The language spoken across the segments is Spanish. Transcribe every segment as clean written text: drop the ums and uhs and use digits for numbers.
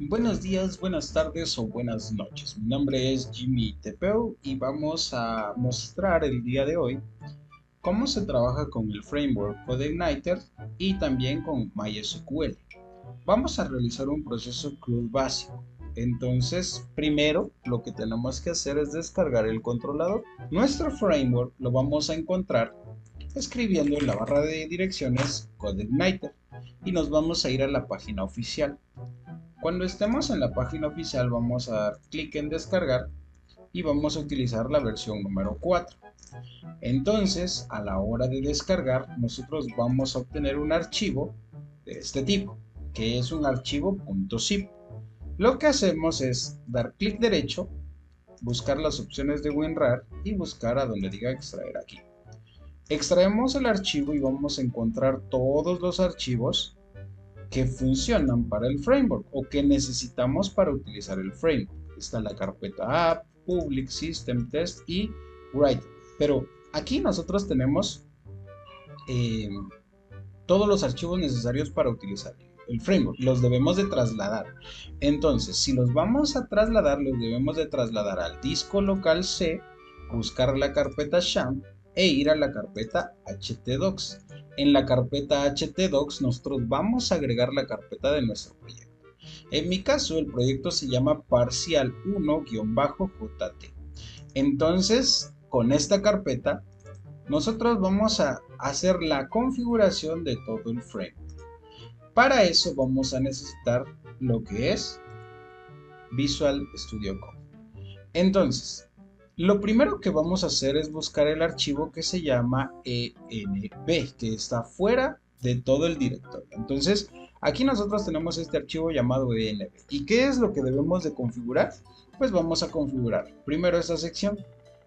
Buenos días, buenas tardes o buenas noches. Mi nombre es Jimmy Tepeu y vamos a mostrar el día de hoy cómo se trabaja con el framework CodeIgniter y también con MySQL. Vamos a realizar un proceso CRUD básico. Entonces, primero lo que tenemos que hacer es descargar el controlador. Nuestro framework lo vamos a encontrar escribiendo en la barra de direcciones CodeIgniter y nos vamos a ir a la página oficial. Cuando estemos en la página oficial vamos a dar clic en descargar y vamos a utilizar la versión número 4. Entonces, a la hora de descargar, nosotros vamos a obtener un archivo de este tipo, que es un archivo .zip. Lo que hacemos es dar clic derecho, buscar las opciones de WinRAR y buscar a donde diga extraer aquí. Extraemos el archivo y vamos a encontrar todos los archivos que funcionan para el framework o que necesitamos para utilizar el framework. Está la carpeta app, public, system, test y writer. Pero aquí nosotros tenemos eh, todos los archivos necesarios para utilizar el framework. Los debemos de trasladar. Entonces, si los vamos a trasladar, los debemos de trasladar al disco local C, buscar la carpeta sham e ir a la carpeta htdocs. En la carpeta htdocs nosotros vamos a agregar la carpeta de nuestro proyecto. En mi caso, el proyecto se llama parcial 1-jt. Entonces, con esta carpeta, nosotros vamos a hacer la configuración de todo el frame. Para eso vamos a necesitar lo que es Visual Studio Code. Entonces, lo primero que vamos a hacer es buscar el archivo que se llama env, que está fuera de todo el directorio. Entonces, aquí nosotros tenemos este archivo llamado env. ¿Y qué es lo que debemos de configurar? Pues vamos a configurar primero esta sección.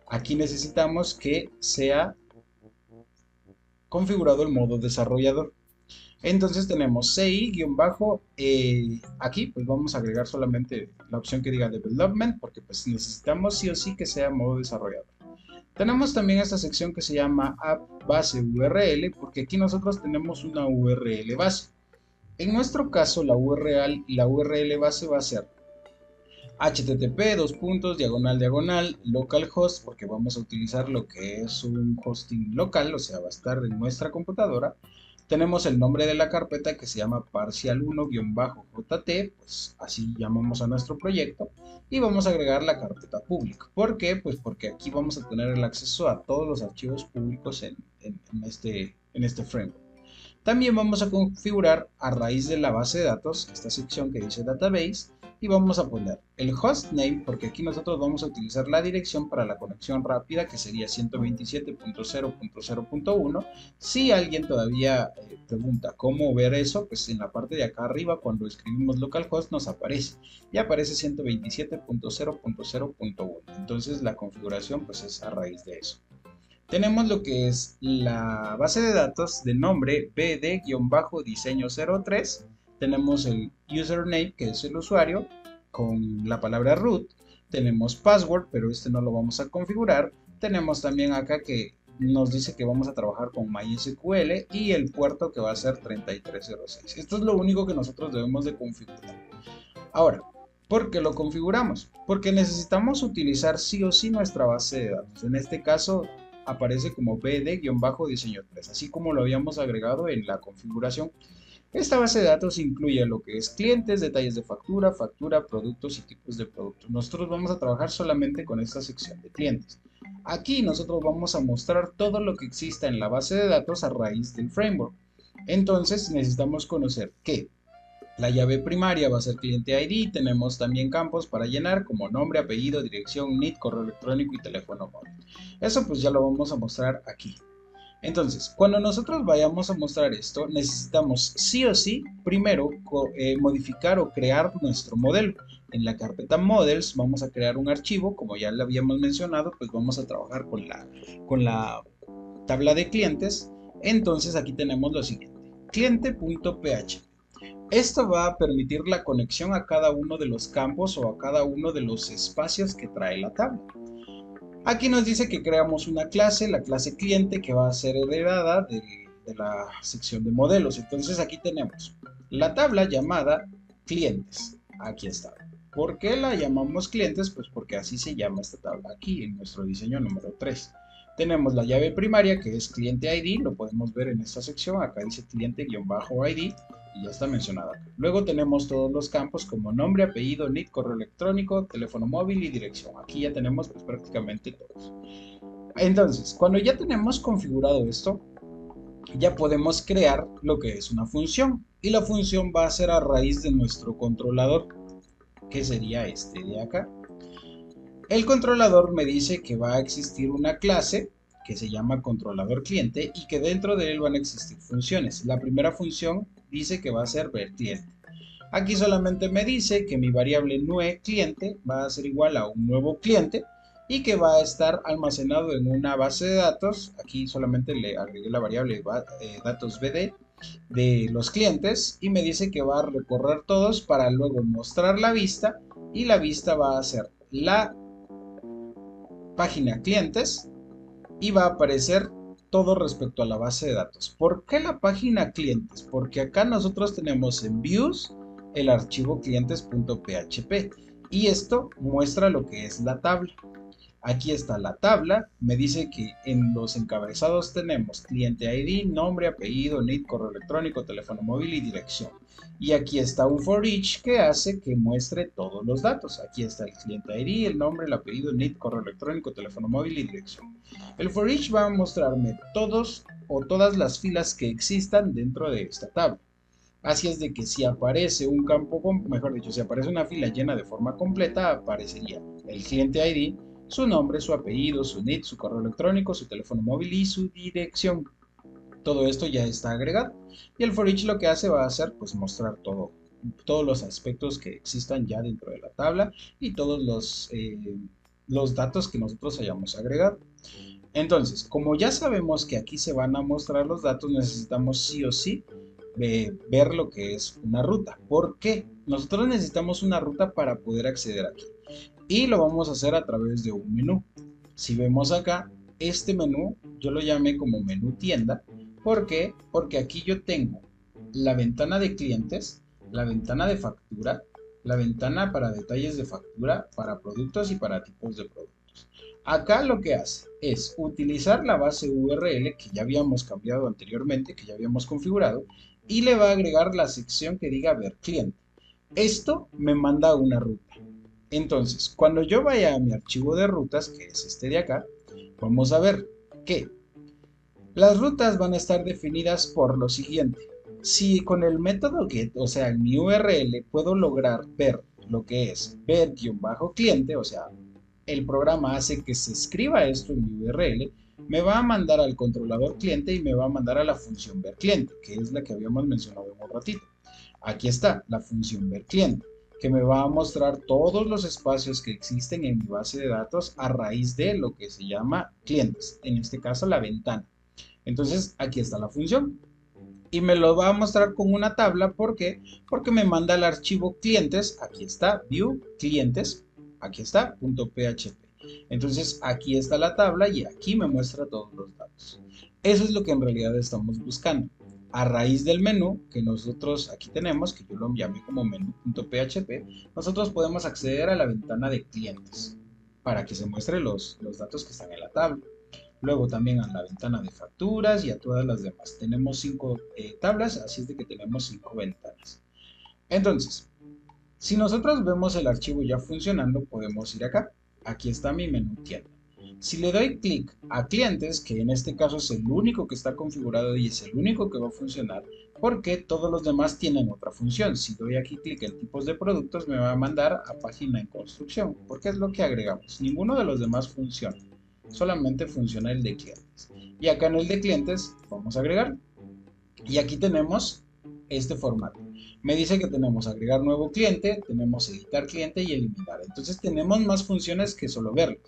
Aquí necesitamos que sea configurado el modo desarrollador. Entonces tenemos CI-, aquí pues vamos a agregar solamente la opción que diga Development porque pues necesitamos sí o sí que sea modo desarrollador. Tenemos también esta sección que se llama App Base URL porque aquí nosotros tenemos una URL base. En nuestro caso la URL base va a ser http localhost porque vamos a utilizar lo que es un hosting local, o sea, va a estar en nuestra computadora. Tenemos el nombre de la carpeta que se llama parcial1-jt, pues así llamamos a nuestro proyecto, y vamos a agregar la carpeta pública. ¿Por qué? Pues porque aquí vamos a tener el acceso a todos los archivos públicos en este framework. También vamos a configurar a raíz de la base de datos esta sección que dice database y vamos a poner el hostname porque aquí nosotros vamos a utilizar la dirección para la conexión rápida que sería 127.0.0.1. Si alguien todavía pregunta cómo ver eso, pues en la parte de acá arriba cuando escribimos localhost nos aparece y aparece 127.0.0.1. Entonces la configuración pues es a raíz de eso. Tenemos lo que es la base de datos de nombre bd-diseño03. Tenemos el username, que es el usuario, con la palabra root. Tenemos password, pero este no lo vamos a configurar. Tenemos también acá que nos dice que vamos a trabajar con MySQL y el puerto que va a ser 3306. Esto es lo único que nosotros debemos de configurar. Ahora, ¿por qué lo configuramos? Porque necesitamos utilizar sí o sí nuestra base de datos. En este caso aparece como bd-diseño3, así como lo habíamos agregado en la configuración. Esta base de datos incluye lo que es clientes, detalles de factura, productos y tipos de productos. Nosotros vamos a trabajar solamente con esta sección de clientes. Aquí nosotros vamos a mostrar todo lo que exista en la base de datos a raíz del framework. Entonces necesitamos conocer que la llave primaria va a ser cliente ID. Tenemos también campos para llenar como nombre, apellido, dirección, NIT, correo electrónico y teléfono móvil. Eso pues ya lo vamos a mostrar aquí. Entonces, cuando nosotros vayamos a mostrar esto, necesitamos sí o sí primero modificar o crear nuestro modelo. En la carpeta Models vamos a crear un archivo, como ya le habíamos mencionado, pues vamos a trabajar con la tabla de clientes. Entonces aquí tenemos lo siguiente, cliente.php. Esto va a permitir la conexión a cada uno de los campos o a cada uno de los espacios que trae la tabla. Aquí nos dice que creamos una clase, la clase cliente, que va a ser heredada de la sección de modelos. Entonces aquí tenemos la tabla llamada clientes. Aquí está. ¿Por qué la llamamos clientes? Pues porque así se llama esta tabla aquí en nuestro diseño número 3. Tenemos la llave primaria que es cliente ID, lo podemos ver en esta sección, acá dice cliente-ID y ya está mencionado acá. Luego tenemos todos los campos como nombre, apellido, NID, correo electrónico, teléfono móvil y dirección. Aquí ya tenemos pues, prácticamente todos. Entonces, cuando ya tenemos configurado esto, ya podemos crear lo que es una función. Y la función va a ser a raíz de nuestro controlador, que sería este de acá. El controlador me dice que va a existir una clase que se llama controlador cliente y que dentro de él van a existir funciones. La primera función dice que va a ser ver cliente. Aquí solamente me dice que mi variable nue cliente va a ser igual a un nuevo cliente y que va a estar almacenado en una base de datos. Aquí solamente le agregué la variable datos bd de los clientes y me dice que va a recorrer todos para luego mostrar la vista y la vista va a ser la página clientes y va a aparecer todo respecto a la base de datos. ¿Por qué la página clientes? Porque acá nosotros tenemos en views el archivo clientes.php y esto muestra lo que es la tabla. Aquí está la tabla, me dice que en los encabezados tenemos cliente ID, nombre, apellido, NID, correo electrónico, teléfono móvil y dirección. Y aquí está un for each que hace que muestre todos los datos. Aquí está el cliente ID, el nombre, el apellido, NID, correo electrónico, teléfono móvil y dirección. El for each va a mostrarme todos o todas las filas que existan dentro de esta tabla. Así es de que si aparece un campo, mejor dicho, si aparece una fila llena de forma completa, aparecería el cliente ID, su nombre, su apellido, su NID, su correo electrónico, su teléfono móvil y su dirección. Todo esto ya está agregado. Y el for each lo que hace va a hacer pues mostrar todos los aspectos que existan ya dentro de la tabla y todos los datos que nosotros hayamos agregado. Entonces, como ya sabemos que aquí se van a mostrar los datos, necesitamos sí o sí ver lo que es una ruta. ¿Por qué? Nosotros necesitamos una ruta para poder acceder aquí. Y lo vamos a hacer a través de un menú. Si vemos acá, este menú yo lo llamé como menú tienda. ¿Por qué? Porque aquí yo tengo la ventana de clientes, la ventana de factura, la ventana para detalles de factura, para productos y para tipos de productos. Acá lo que hace es utilizar la base URL que ya habíamos cambiado anteriormente, que ya habíamos configurado, y le va a agregar la sección que diga ver cliente. Esto me manda una ruta. Entonces, cuando yo vaya a mi archivo de rutas, que es este de acá, vamos a ver que las rutas van a estar definidas por lo siguiente. Si con el método get, o sea, en mi URL, puedo lograr ver lo que es ver-cliente, o sea, el programa hace que se escriba esto en mi URL, me va a mandar al controlador cliente y me va a mandar a la función ver cliente, que es la que habíamos mencionado en un ratito. Aquí está la función ver cliente, que me va a mostrar todos los espacios que existen en mi base de datos a raíz de lo que se llama clientes, en este caso la ventana. Entonces aquí está la función y me lo va a mostrar con una tabla. ¿Por qué? Porque me manda el archivo clientes, aquí está, view clientes, aquí está, .php. Entonces aquí está la tabla y aquí me muestra todos los datos. Eso es lo que en realidad estamos buscando. A raíz del menú que nosotros aquí tenemos, que yo lo llamé como menú.php, nosotros podemos acceder a la ventana de clientes para que se muestre los datos que están en la tabla. Luego también a la ventana de facturas y a todas las demás. Tenemos 5 tablas, así es de que tenemos 5 ventanas. Entonces, si nosotros vemos el archivo ya funcionando, podemos ir acá. Aquí está mi menú tienda. Si le doy clic a clientes, que en este caso es el único que está configurado y es el único que va a funcionar, porque todos los demás tienen otra función. Si doy aquí clic en tipos de productos, me va a mandar a página en construcción, porque es lo que agregamos. Ninguno de los demás funciona, solamente funciona el de clientes. Y acá en el de clientes vamos a agregar. Y aquí tenemos este formato. Me dice que tenemos agregar nuevo cliente, tenemos editar cliente y eliminar. Entonces tenemos más funciones que solo verlo.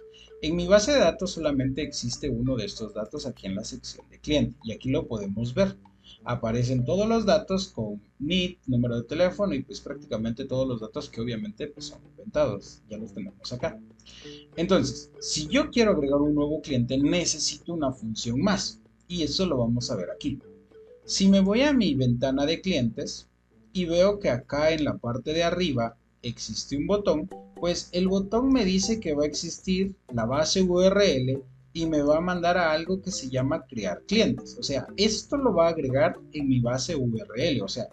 En mi base de datos solamente existe uno de estos datos aquí en la sección de cliente y aquí lo podemos ver. Aparecen todos los datos con NID, número de teléfono y pues prácticamente todos los datos que obviamente pues, son inventados. Ya los tenemos acá. Entonces, si yo quiero agregar un nuevo cliente, necesito una función más y eso lo vamos a ver aquí. Si me voy a mi ventana de clientes y veo que acá en la parte de arriba existe un botón, pues el botón me dice que va a existir la base URL y me va a mandar a algo que se llama crear clientes. O sea, esto lo va a agregar en mi base URL. O sea,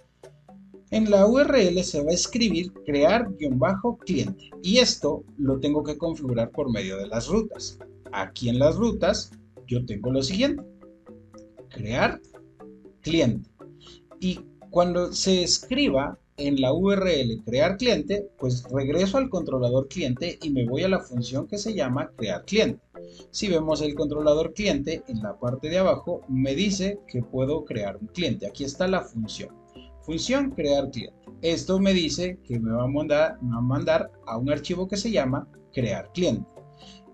en la URL se va a escribir crear-cliente y esto lo tengo que configurar por medio de las rutas. Aquí en las rutas yo tengo lo siguiente: crear cliente. Y cuando se escriba en la URL crear cliente, pues regreso al controlador cliente y me voy a la función que se llama crear cliente. Si vemos el controlador cliente, en la parte de abajo me dice que puedo crear un cliente. Aquí está la función crear cliente. Esto me dice que me va a mandar a un archivo que se llama crear cliente.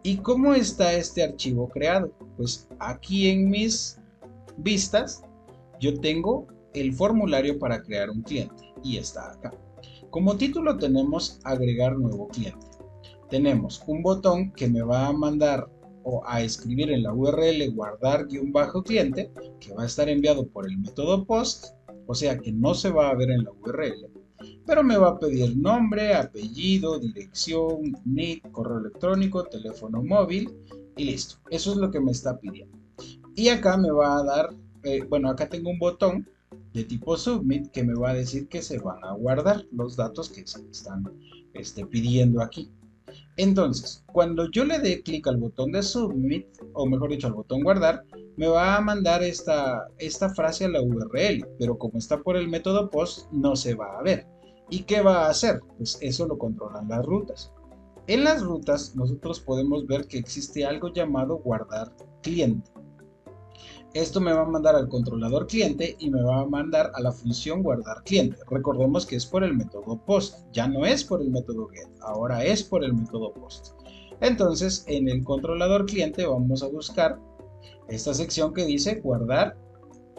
¿Y cómo está este archivo creado? Pues aquí en mis vistas yo tengo el formulario para crear un cliente y está acá. Como título tenemos agregar nuevo cliente. Tenemos un botón que me va a mandar o a escribir en la URL guardar-cliente, que va a estar enviado por el método post, o sea que no se va a ver en la URL, pero me va a pedir nombre, apellido, dirección, NIC, correo electrónico, teléfono móvil y listo. Eso es lo que me está pidiendo. Y acá me va a dar, bueno, acá tengo un botón de tipo submit que me va a decir que se van a guardar los datos que se están pidiendo aquí. Entonces, cuando yo le dé clic al botón de submit, o mejor dicho al botón guardar, me va a mandar esta frase a la URL, pero como está por el método post, no se va a ver. ¿Y qué va a hacer? Pues eso lo controlan las rutas. En las rutas nosotros podemos ver que existe algo llamado guardar cliente. Esto me va a mandar al controlador cliente y me va a mandar a la función guardar cliente. Recordemos que es por el método post, ya no es por el método get, ahora es por el método post. Entonces, en el controlador cliente vamos a buscar esta sección que dice guardar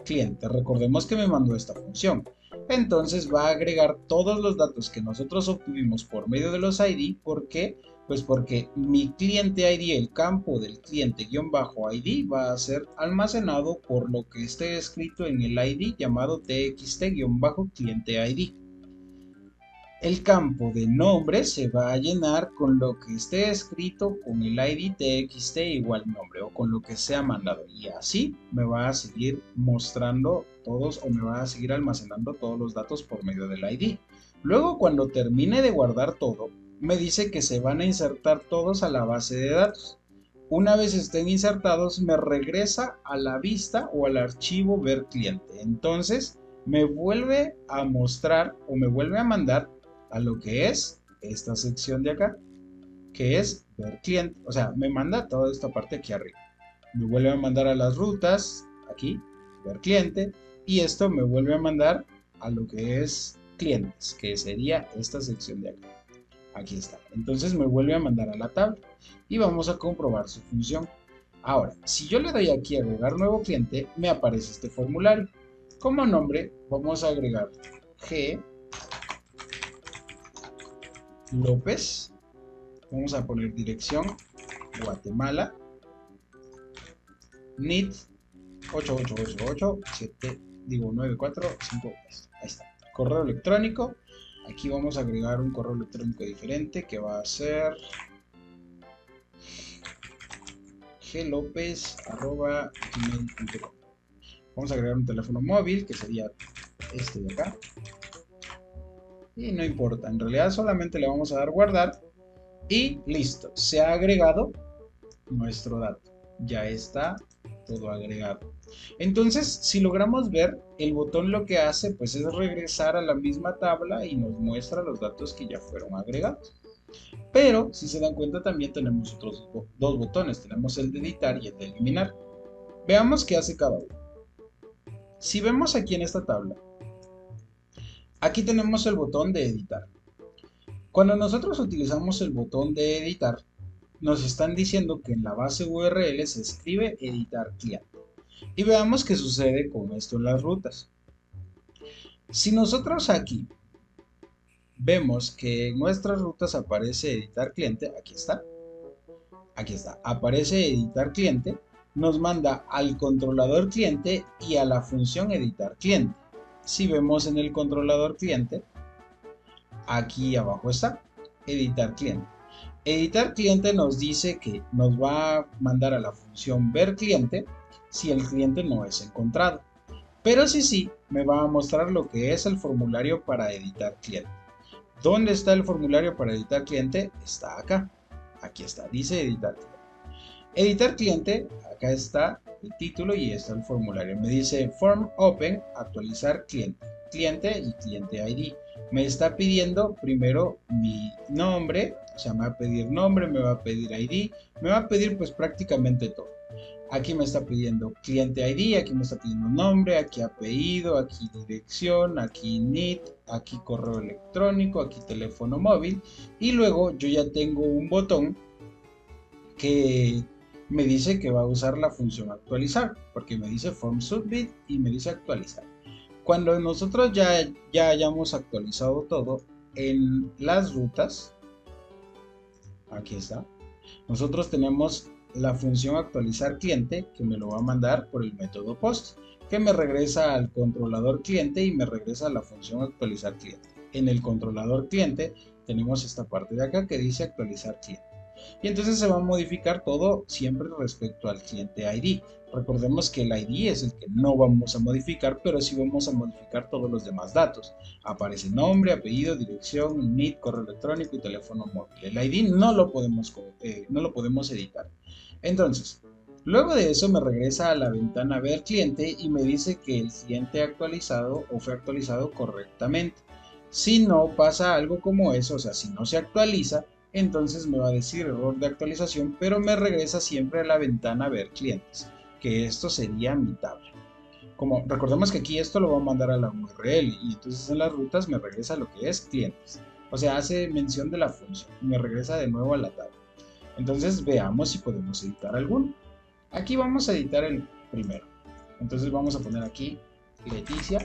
cliente. Recordemos que me mandó esta función. Entonces va a agregar todos los datos que nosotros obtuvimos por medio de los ID. ¿Por qué? Pues porque mi cliente ID, el campo del cliente-ID, va a ser almacenado por lo que esté escrito en el ID llamado txt-cliente ID. El campo de nombre se va a llenar con lo que esté escrito con el ID txt igual nombre o con lo que sea mandado, y así me va a seguir mostrando todos o me va a seguir almacenando todos los datos por medio del ID. Luego, cuando termine de guardar todo, me dice que se van a insertar todos a la base de datos. Una vez estén insertados, me regresa a la vista o al archivo ver cliente. Entonces me vuelve a mostrar o me vuelve a mandar a lo que es esta sección de acá, que es ver cliente. O sea, me manda toda esta parte aquí arriba. Me vuelve a mandar a las rutas, aquí, ver cliente, y esto me vuelve a mandar a lo que es clientes, que sería esta sección de acá. Aquí está. Entonces me vuelve a mandar a la tabla y vamos a comprobar su función. Ahora, si yo le doy aquí a agregar nuevo cliente, me aparece este formulario. Como nombre vamos a agregar G. López. Vamos a poner dirección Guatemala. NIT 945. Ahí está. Correo electrónico. Aquí vamos a agregar un correo electrónico diferente que va a ser glopez@gmail.com. Vamos a agregar un teléfono móvil que sería este de acá. Y no importa, en realidad solamente le vamos a dar guardar y listo, se ha agregado nuestro dato. Ya está todo agregado. Entonces, si logramos ver, el botón lo que hace pues es regresar a la misma tabla y nos muestra los datos que ya fueron agregados. Pero, si se dan cuenta, también tenemos otros dos botones. Tenemos el de editar y el de eliminar. Veamos qué hace cada uno. Si vemos aquí en esta tabla, aquí tenemos el botón de editar. Cuando nosotros utilizamos el botón de editar, nos están diciendo que en la base URL se escribe editar cliente. Y veamos qué sucede con esto en las rutas. Si nosotros aquí vemos que en nuestras rutas aparece editar cliente, aquí está, aparece editar cliente, nos manda al controlador cliente y a la función editar cliente. Si vemos en el controlador cliente, Aquí abajo está, editar cliente. Editar cliente nos dice que nos va a mandar a la función ver cliente si el cliente no es encontrado. Pero sí, me va a mostrar lo que es el formulario para editar cliente. ¿Dónde está el formulario para editar cliente? Está acá. Aquí está, dice editar cliente. Editar cliente, acá está el título y está el formulario. Me dice Form Open, actualizar cliente, cliente y cliente ID. Me está pidiendo primero mi nombre, o sea, me va a pedir nombre, me va a pedir ID, me va a pedir pues prácticamente todo. Aquí me está pidiendo cliente ID, aquí me está pidiendo nombre, aquí apellido, aquí dirección, aquí NIT, aquí correo electrónico, aquí teléfono móvil. Y luego yo ya tengo un botón que me dice que va a usar la función actualizar, porque me dice form submit y me dice actualizar. Cuando nosotros ya hayamos actualizado todo, en las rutas, aquí está, nosotros tenemos la función actualizar cliente que me lo va a mandar por el método post, que me regresa al controlador cliente y me regresa a la función actualizar cliente. En el controlador cliente tenemos esta parte de acá que dice actualizar cliente. Y entonces se va a modificar todo siempre respecto al cliente ID. Recordemos que el ID es el que no vamos a modificar, pero sí vamos a modificar todos los demás datos. Aparece nombre, apellido, dirección, NIT, correo electrónico y teléfono móvil. El ID no lo podemos editar. Entonces, luego de eso me regresa a la ventana ver cliente y me dice que el cliente actualizado o fue actualizado correctamente. Si no pasa algo como eso, o sea, si no se actualiza, entonces me va a decir error de actualización, pero me regresa siempre a la ventana ver clientes, que esto sería mi tabla. Como recordemos que aquí esto lo va a mandar a la URL y entonces en las rutas me regresa lo que es clientes. O sea, hace mención de la función y me regresa de nuevo a la tabla. Entonces veamos si podemos editar alguno. Aquí vamos a editar el primero. Entonces vamos a poner aquí Leticia,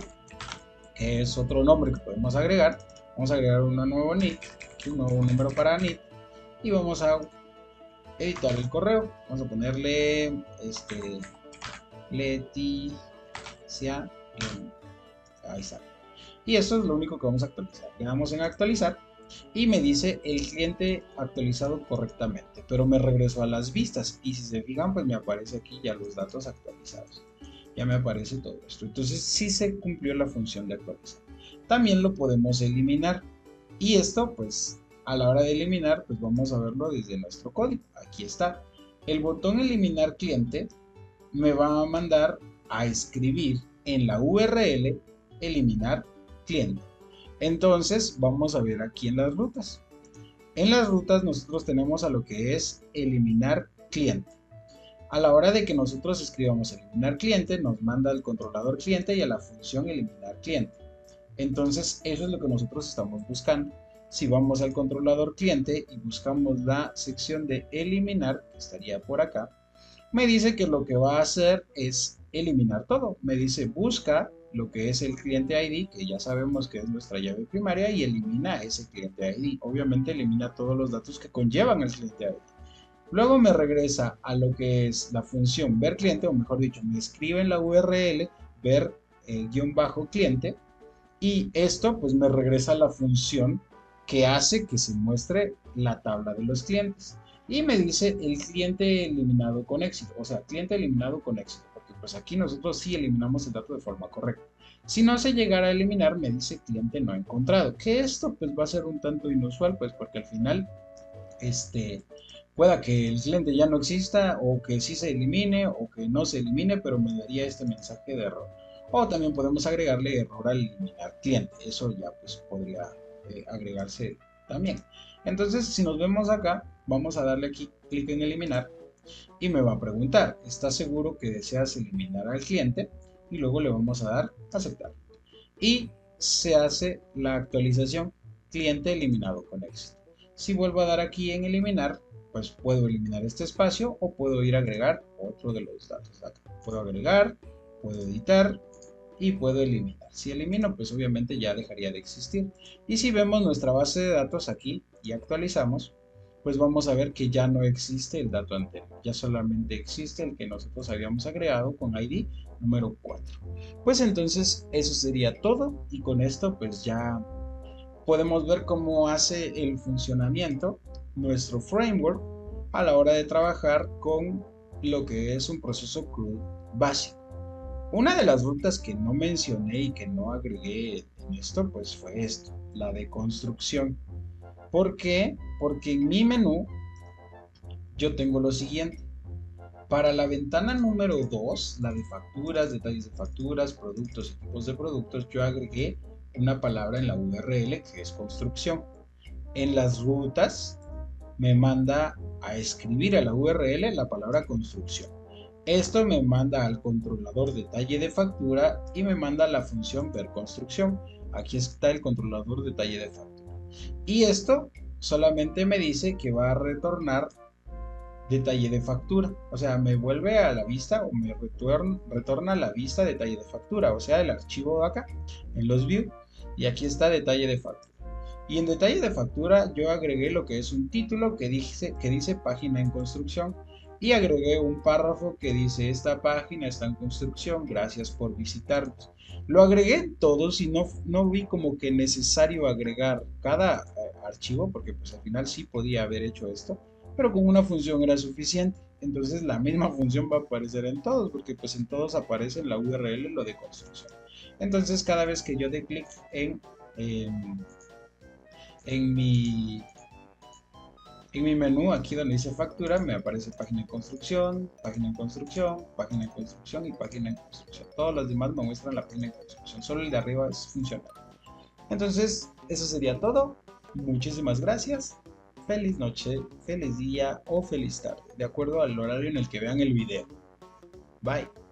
que es otro nombre que podemos agregar. Vamos a agregar una nueva NIT, un nuevo número para NIT y vamos a editar el correo. Vamos a ponerle Leticia. Ahí está. Y esto es lo único que vamos a actualizar. Le damos en actualizar y me dice el cliente actualizado correctamente, pero me regresó a las vistas y si se fijan pues me aparece aquí ya los datos actualizados. Ya me aparece todo esto. Entonces sí se cumplió la función de actualizar. También lo podemos eliminar y esto pues a la hora de eliminar pues vamos a verlo desde nuestro código. Aquí está. El botón eliminar cliente me va a mandar a escribir en la URL eliminar cliente. Entonces vamos a ver aquí en las rutas. En las rutas nosotros tenemos a lo que es eliminar cliente. A la hora de que nosotros escribamos eliminar cliente, nos manda al controlador cliente y a la función eliminar cliente. Entonces eso es lo que nosotros estamos buscando. Si vamos al controlador cliente y buscamos la sección de eliminar, que estaría por acá, me dice que lo que va a hacer es eliminar todo. Me dice busca lo que es el cliente ID, que ya sabemos que es nuestra llave primaria, y elimina ese cliente ID. Obviamente elimina todos los datos que conllevan el cliente ID. Luego me regresa a lo que es la función ver cliente, o mejor dicho, me escribe en la URL ver guión bajo cliente, y esto pues me regresa a la función que hace que se muestre la tabla de los clientes. Y me dice el cliente eliminado con éxito, o sea, cliente eliminado con éxito, porque pues aquí nosotros sí eliminamos el dato de forma correcta. Si no se llegara a eliminar, me dice cliente no encontrado, que esto pues va a ser un tanto inusual, pues porque al final, pueda que el cliente ya no exista, o que sí se elimine, o que no se elimine, pero me daría este mensaje de error. O también podemos agregarle error al eliminar cliente, eso ya pues podría agregarse también. Entonces, si nos vemos acá, vamos a darle aquí clic en eliminar y me va a preguntar, ¿estás seguro que deseas eliminar al cliente? Y luego le vamos a dar aceptar. Y se hace la actualización cliente eliminado con éxito. Si vuelvo a dar aquí en eliminar, pues puedo eliminar este espacio o puedo ir a agregar otro de los datos de acá. Puedo agregar, puedo editar y puedo eliminar. Si elimino, pues obviamente ya dejaría de existir. Y si vemos nuestra base de datos aquí y actualizamos, pues vamos a ver que ya no existe el dato anterior. Ya solamente existe el que nosotros habíamos agregado con ID número 4. Pues entonces eso sería todo y con esto pues ya podemos ver cómo hace el funcionamiento nuestro framework a la hora de trabajar con lo que es un proceso CRUD básico. Una de las rutas que no mencioné y que no agregué en esto, pues fue esto, la de construcción. ¿Por qué? Porque en mi menú yo tengo lo siguiente. Para la ventana número 2, la de facturas, detalles de facturas, productos y tipos de productos, yo agregué una palabra en la URL que es construcción. En las rutas me manda a escribir a la URL la palabra construcción. Esto me manda al controlador detalle de factura y me manda la función ver construcción. Aquí está el controlador detalle de factura. Y esto solamente me dice que va a retornar detalle de factura. O sea, me vuelve a la vista o me retorna la vista detalle de factura. O sea, el archivo de acá en los view. Y aquí está detalle de factura. Y en detalle de factura yo agregué lo que es un título que dice página en construcción y agregué un párrafo que dice esta página está en construcción, gracias por visitarnos. Lo agregué todos y no vi como que necesario agregar cada archivo porque pues al final sí podía haber hecho esto, pero con una función era suficiente. Entonces la misma función va a aparecer en todos porque pues en todos aparece en la URL lo de construcción. Entonces cada vez que yo dé clic en en mi, en mi menú, aquí donde dice factura, me aparece página en construcción, página en construcción, página en construcción y página en construcción. Todos los demás me muestran la página en construcción, solo el de arriba es funcional. Entonces, eso sería todo. Muchísimas gracias. Feliz noche, feliz día o feliz tarde, de acuerdo al horario en el que vean el video. Bye.